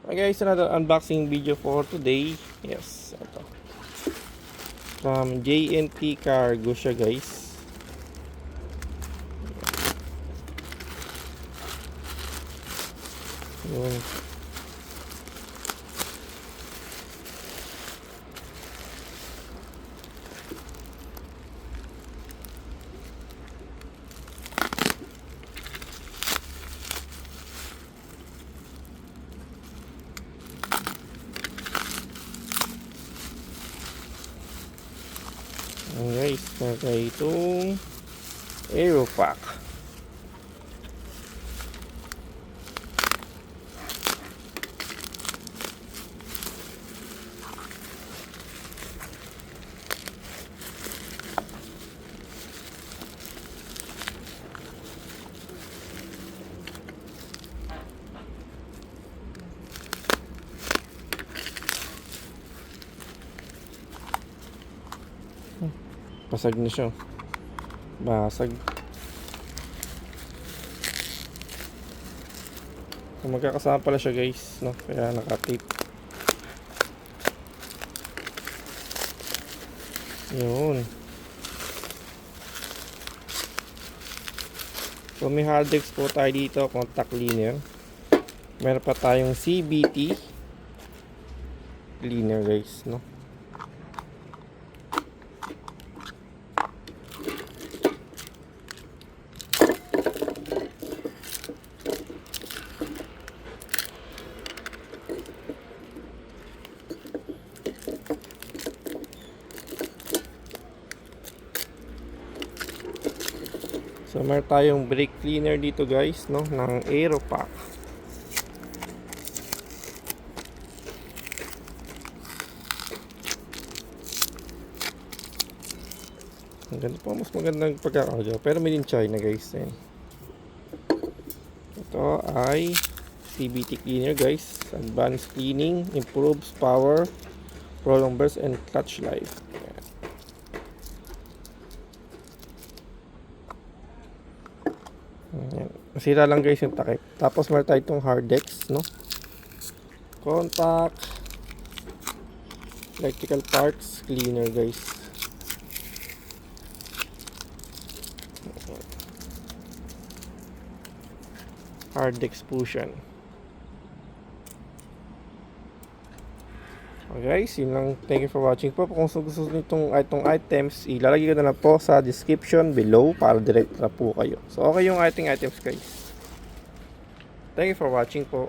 Okay guys, another unboxing video for today. Yes, ito. From JNT Cargo siya guys. Yun. Ayan guys, kaya itong Aeropack. Basag na siya. Basag. So, magkakasama pala siya guys, no? Kaya naka-tape. Yun. So may hard disk po tayo dito, contact cleaner. Meron pa tayong CBT cleaner guys, no? So meron tayong brake cleaner dito guys, no, ng Aeropack. Ang ganda pa, mas magandang pagkakagawa, pero made in China guys. Yan. Ito ay CBT cleaner guys. Advanced cleaning, improves power, prolong burst, and clutch life. Ayan. Masira lang guys yung takip. Tapos meron tayo itong hard disk, no? Contact, electrical parts cleaner guys. Hard disk fusion. Okay guys, yun lang. Thank you for watching po. Kung gusto nyo itong items, ilalagay ko na lang po sa description below para direct na po kayo. So okay yung ating items guys. Thank you for watching po.